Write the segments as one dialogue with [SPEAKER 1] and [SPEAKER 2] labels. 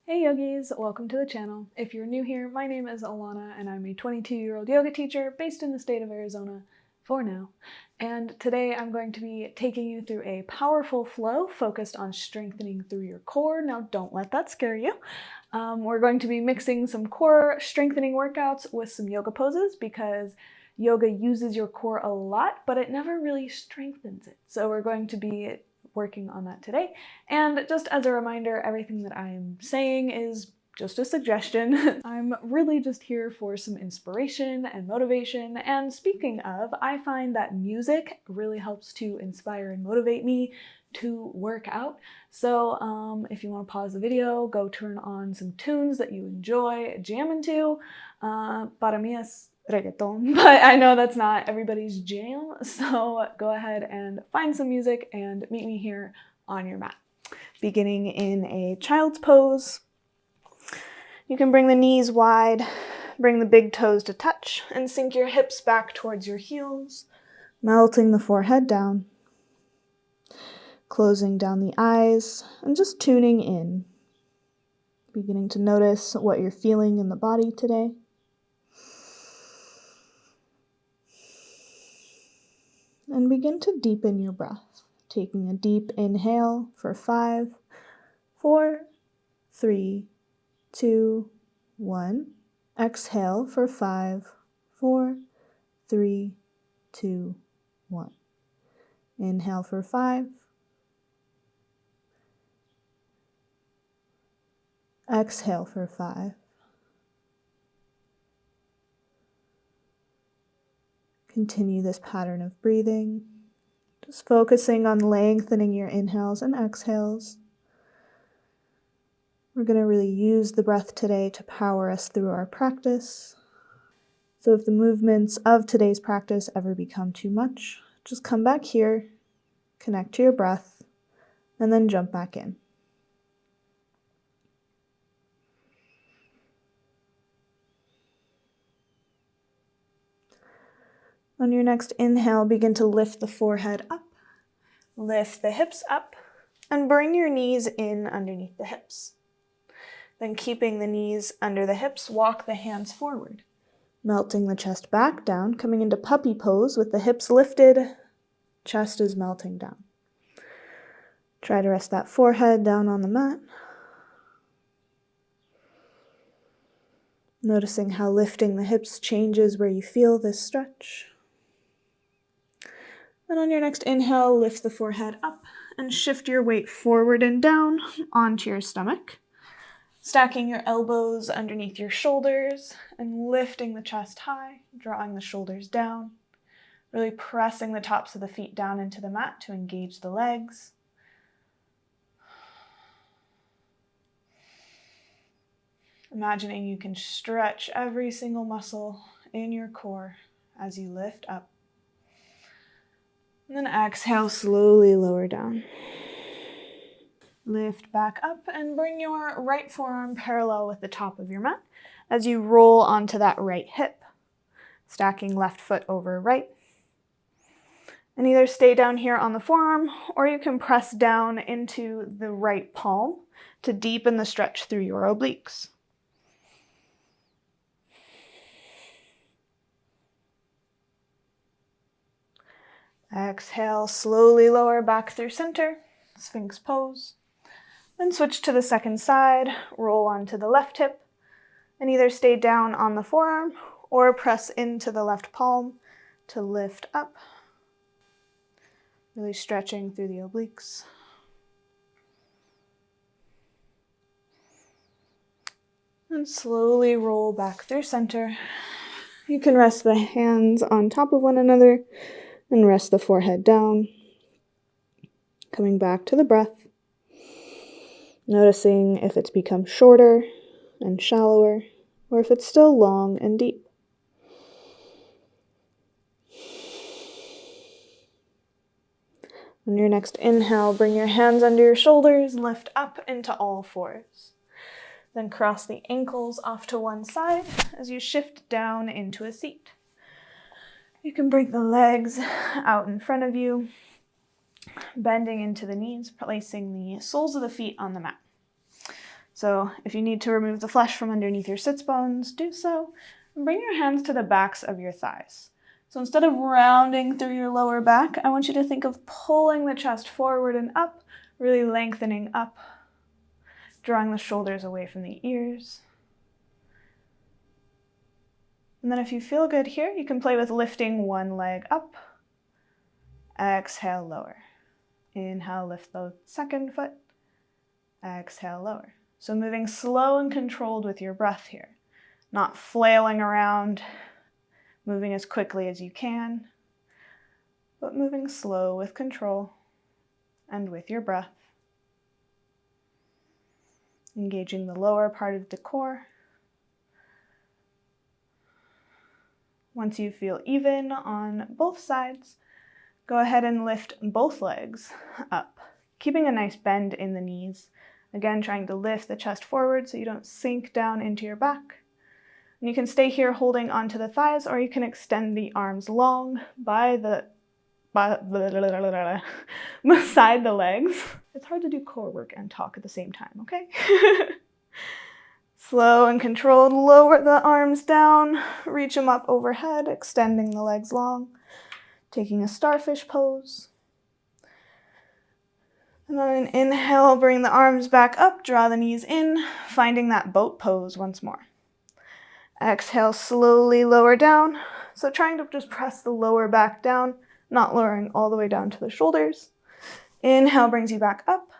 [SPEAKER 1] Hey yogis, welcome to the channel. If you're new here, my name is Alauna and I'm a 22-year-old yoga teacher based in the state of Arizona for now. And today I'm going to be taking you through a powerful flow focused on strengthening through your core. Now don't let that scare you. We're going to be mixing some core strengthening workouts with some yoga poses because yoga uses your core a lot, but it never really strengthens it. So we're going to be working on that today. And just as a reminder, everything that I'm saying is just a suggestion. I'm really just here for some inspiration and motivation. And speaking of, I find that music really helps to inspire and motivate me to work out. So if you want to pause the video, go turn on some tunes that you enjoy jamming to. Para mí es reggaeton, but I know that's not everybody's jam, so go ahead and find some music and meet me here on your mat. Beginning in a child's pose, you can bring the knees wide, bring the big toes to touch, and sink your hips back towards your heels, melting the forehead down, closing down the eyes, and just tuning in, beginning to notice what you're feeling in the body today. And begin to deepen your breath, taking a deep inhale for 5, 4, 3, 2, 1. Exhale for 5, 4, 3, 2, 1. Inhale for 5. Exhale for 5. Continue this pattern of breathing, just focusing on lengthening your inhales and exhales. We're going to really use the breath today to power us through our practice. So if the movements of today's practice ever become too much, just come back here, connect to your breath, and then jump back in. On your next inhale, begin to lift the forehead up, lift the hips up, and bring your knees in underneath the hips. Then keeping the knees under the hips, walk the hands forward, melting the chest back down, coming into puppy pose with the hips lifted, chest is melting down. Try to rest that forehead down on the mat. Noticing how lifting the hips changes where you feel this stretch. Then on your next inhale, lift the forehead up and shift your weight forward and down onto your stomach. Stacking your elbows underneath your shoulders and lifting the chest high, drawing the shoulders down. Really pressing the tops of the feet down into the mat to engage the legs. Imagining you can stretch every single muscle in your core as you lift up. And then exhale, slowly lower down. Lift back up and bring your right forearm parallel with the top of your mat as you roll onto that right hip, stacking left foot over right. And either stay down here on the forearm or you can press down into the right palm to deepen the stretch through your obliques. Exhale, slowly lower back through center, Sphinx pose. Then switch to the second side, roll onto the left hip, and either stay down on the forearm or press into the left palm to lift up. Really stretching through the obliques. And slowly roll back through center. You can rest the hands on top of one another and rest the forehead down. Coming back to the breath. Noticing if it's become shorter and shallower, or if it's still long and deep. On your next inhale, bring your hands under your shoulders, lift up into all fours. Then cross the ankles off to one side as you shift down into a seat. You can bring the legs out in front of you, bending into the knees, placing the soles of the feet on the mat. So if you need to remove the flesh from underneath your sits bones, do so. And bring your hands to the backs of your thighs. So instead of rounding through your lower back, I want you to think of pulling the chest forward and up, really lengthening up, drawing the shoulders away from the ears. And then if you feel good here, you can play with lifting one leg up. Exhale, lower. Inhale, lift the second foot. Exhale, lower. So moving slow and controlled with your breath here. Not flailing around, moving as quickly as you can, but moving slow with control and with your breath. Engaging the lower part of the core. Once you feel even on both sides, go ahead and lift both legs up, keeping a nice bend in the knees. Again, trying to lift the chest forward so you don't sink down into your back. And you can stay here holding onto the thighs, or you can extend the arms long beside the legs. It's hard to do core work and talk at the same time, okay? Slow and controlled, lower the arms down, reach them up overhead, extending the legs long, taking a starfish pose. And then an inhale, bring the arms back up, draw the knees in, finding that boat pose once more. Exhale, slowly lower down. So trying to just press the lower back down, not lowering all the way down to the shoulders. Inhale brings you back up.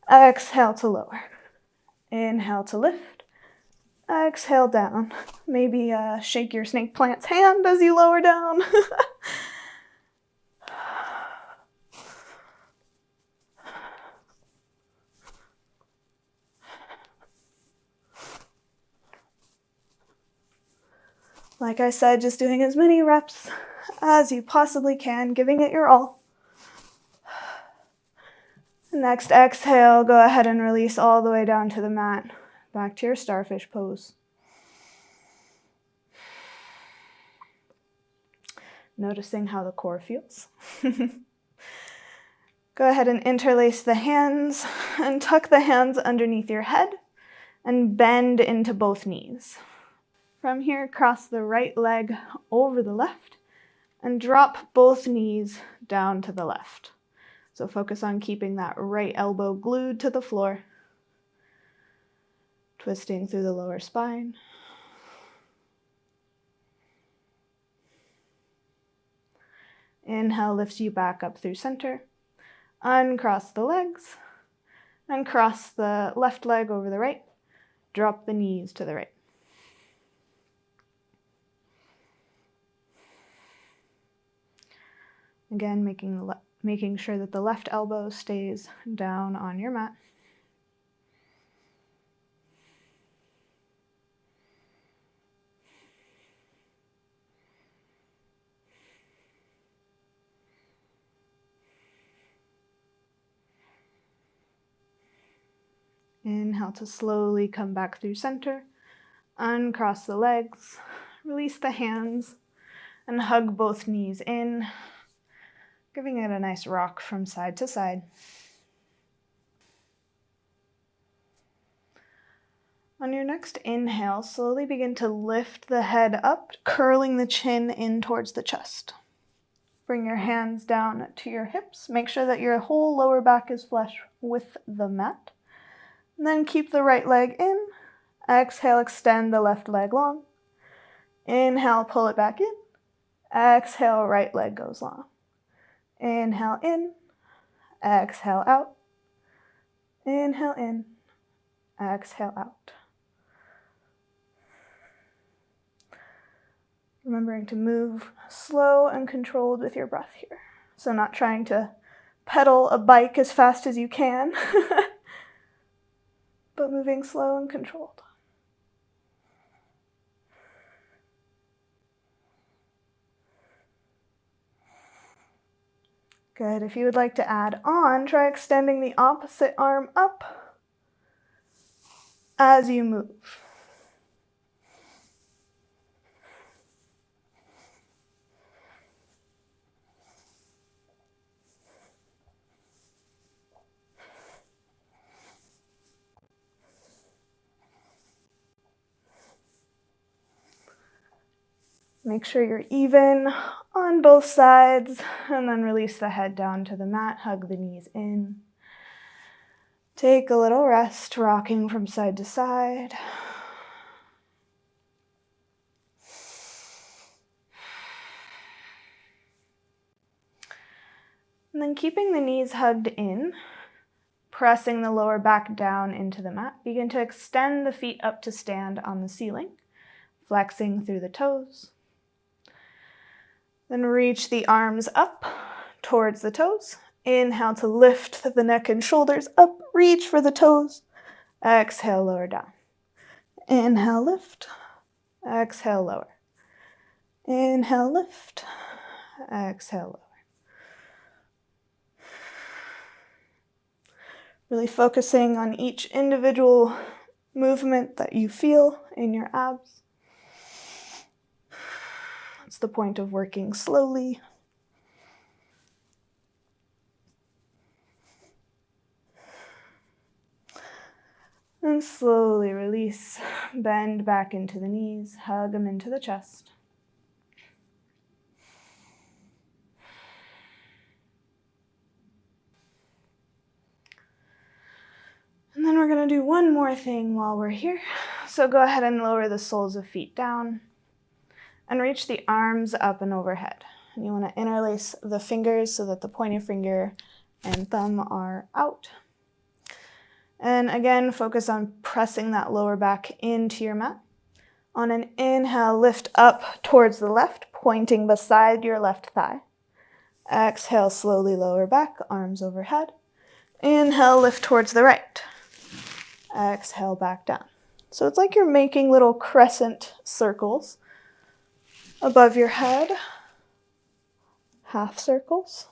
[SPEAKER 1] Exhale to lower. Inhale to lift. Exhale down. Maybe shake your snake plant's hand as you lower down. Like I said, just doing as many reps as you possibly can, giving it your all. Next exhale, go ahead and release all the way down to the mat, back to your starfish pose. Noticing how the core feels. Go ahead and interlace the hands and tuck the hands underneath your head and bend into both knees. From here, cross the right leg over the left and drop both knees down to the left. So focus on keeping that right elbow glued to the floor, twisting through the lower spine. Inhale lifts you back up through center. Uncross the legs and cross the left leg over the right. Drop the knees to the right. Again, making sure that the left elbow stays down on your mat. Inhale to slowly come back through center. Uncross the legs, release the hands, and hug both knees in, giving it a nice rock from side to side. On your next inhale, slowly begin to lift the head up, curling the chin in towards the chest. Bring your hands down to your hips. Make sure that your whole lower back is flush with the mat. And then keep the right leg in. Exhale, extend the left leg long. Inhale, pull it back in. Exhale, right leg goes long. Inhale in. Exhale out. Inhale in. Exhale out. Remembering to move slow and controlled with your breath here. So not trying to pedal a bike as fast as you can, but moving slow and controlled. Good. If you would like to add on, try extending the opposite arm up as you move. Make sure you're even on both sides, and then release the head down to the mat. Hug the knees in. Take a little rest, rocking from side to side. And then keeping the knees hugged in, pressing the lower back down into the mat, begin to extend the feet up to stand on the ceiling, flexing through the toes. Then reach the arms up towards the toes. Inhale to lift the neck and shoulders up, reach for the toes. Exhale, lower down. Inhale, lift. Exhale, lower. Inhale, lift. Exhale, lower. Really focusing on each individual movement that you feel in your abs. That's the point of working slowly. And slowly release, bend back into the knees, hug them into the chest. And then we're going to do one more thing while we're here. So go ahead and lower the soles of feet down and reach the arms up and overhead. And you want to interlace the fingers so that the pointer finger and thumb are out. And again, focus on pressing that lower back into your mat. On an inhale, lift up towards the left, pointing beside your left thigh. Exhale, slowly lower back, arms overhead. Inhale, lift towards the right. Exhale, back down. So it's like you're making little crescent circles above your head, half circles.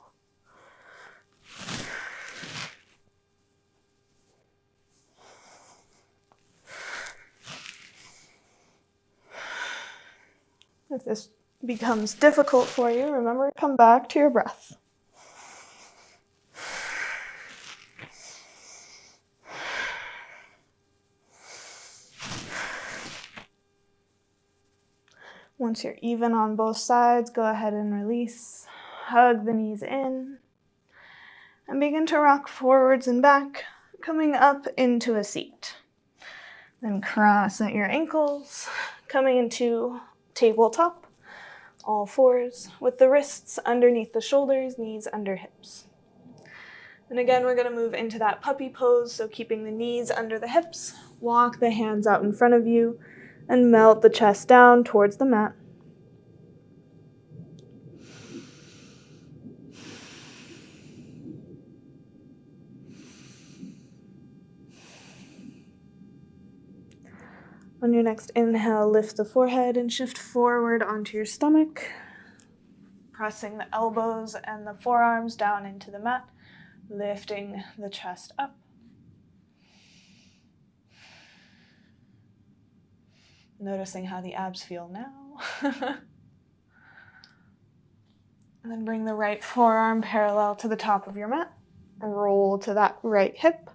[SPEAKER 1] If this becomes difficult for you, remember to come back to your breath. Once you're even on both sides, go ahead and release. Hug the knees in. And begin to rock forwards and back, coming up into a seat. Then cross at your ankles, coming into tabletop, all fours, with the wrists underneath the shoulders, knees under hips. And again, we're going to move into that puppy pose, so keeping the knees under the hips, walk the hands out in front of you, and melt the chest down towards the mat. On your next inhale, lift the forehead and shift forward onto your stomach, pressing the elbows and the forearms down into the mat, lifting the chest up. Noticing how the abs feel now. And then bring the right forearm parallel to the top of your mat. Roll to that right hip.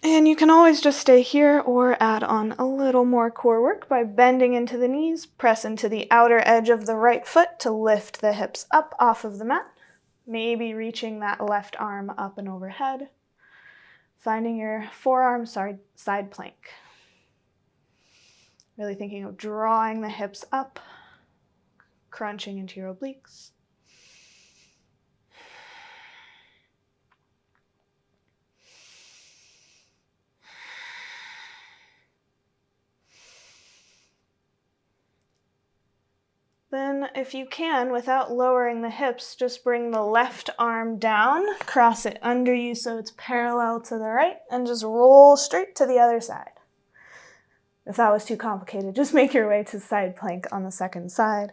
[SPEAKER 1] And you can always just stay here or add on a little more core work by bending into the knees, press into the outer edge of the right foot to lift the hips up off of the mat. Maybe reaching that left arm up and overhead. Finding your forearm side plank. Really thinking of drawing the hips up, crunching into your obliques. Then, if you can, without lowering the hips, just bring the left arm down, cross it under you so it's parallel to the right, and just roll straight to the other side. If that was too complicated, just make your way to side plank on the second side,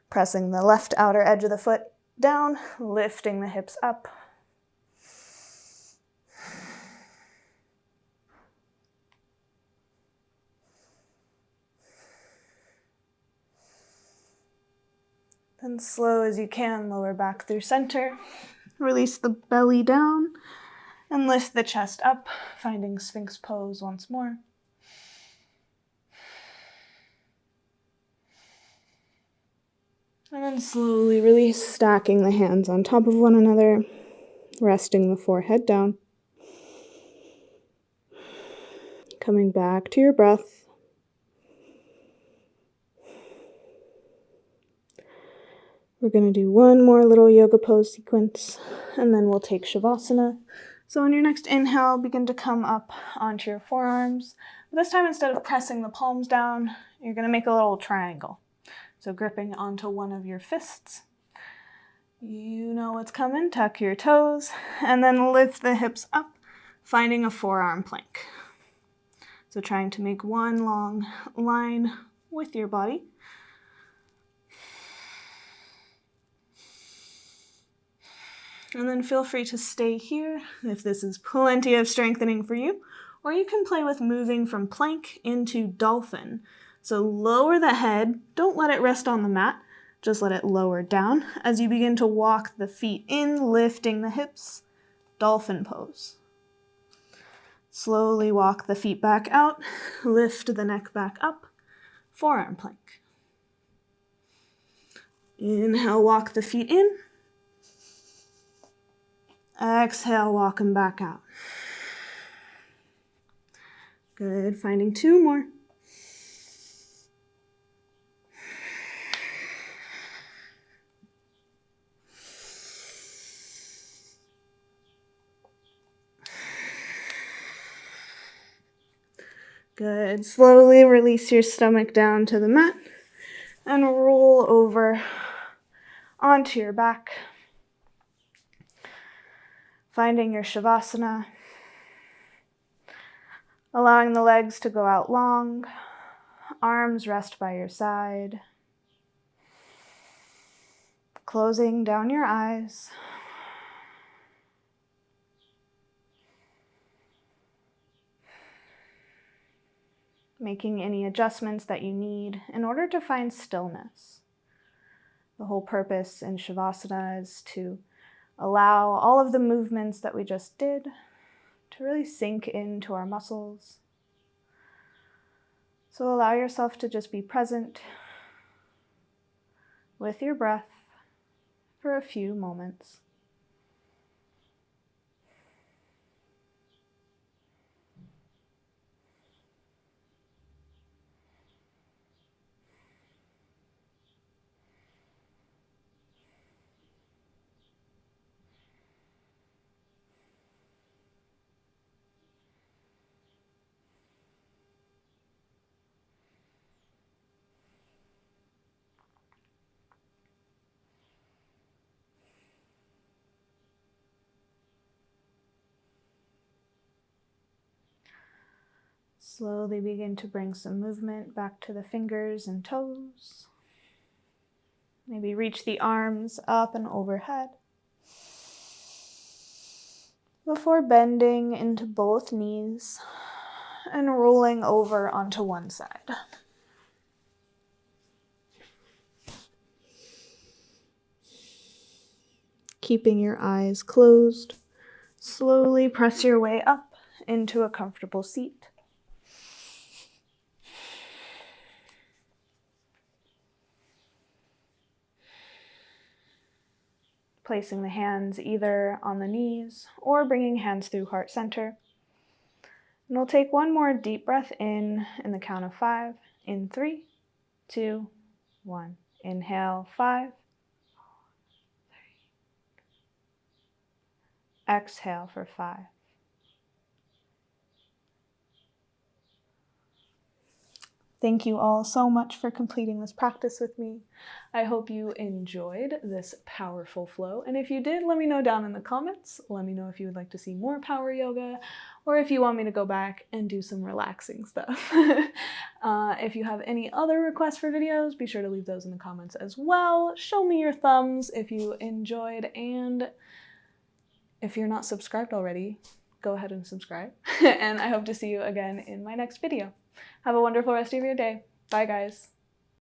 [SPEAKER 1] pressing the left outer edge of the foot down, lifting the hips up. Then slow as you can, lower back through center. Release the belly down and lift the chest up, finding Sphinx pose once more. And then slowly release, stacking the hands on top of one another, resting the forehead down. Coming back to your breath. We're going to do one more little yoga pose sequence, and then we'll take Shavasana. So on your next inhale, begin to come up onto your forearms. But this time, instead of pressing the palms down, you're going to make a little triangle. So gripping onto one of your fists. You know what's coming. Tuck your toes, and then lift the hips up, finding a forearm plank. So trying to make one long line with your body. And then feel free to stay here if this is plenty of strengthening for you, or you can play with moving from plank into dolphin. So lower the head, don't let it rest on the mat, just let it lower down as you begin to walk the feet in, lifting the hips, dolphin pose. Slowly walk the feet back out, lift the neck back up, forearm plank. Inhale, walk the feet in. Exhale, walk them back out. Good, finding two more. Good, slowly release your stomach down to the mat and roll over onto your back. Finding your Shavasana, allowing the legs to go out long, arms rest by your side, closing down your eyes. Making any adjustments that you need in order to find stillness. The whole purpose in Shavasana is to allow all of the movements that we just did to really sink into our muscles. So allow yourself to just be present with your breath for a few moments. Slowly begin to bring some movement back to the fingers and toes. Maybe reach the arms up and overhead before bending into both knees and rolling over onto one side. Keeping your eyes closed, slowly press your way up into a comfortable seat. Placing the hands either on the knees or bringing hands through heart center. And we'll take one more deep breath in the count of 5. In 3, 2, 1. Inhale, 5. 4, 3. Exhale for 5. Thank you all so much for completing this practice with me. I hope you enjoyed this powerful flow. And if you did, let me know down in the comments. Let me know if you would like to see more power yoga, or if you want me to go back and do some relaxing stuff. If you have any other requests for videos, be sure to leave those in the comments as well. Show me your thumbs if you enjoyed, and if you're not subscribed already, go ahead and subscribe. And I hope to see you again in my next video. Have a wonderful rest of your day. Bye, guys.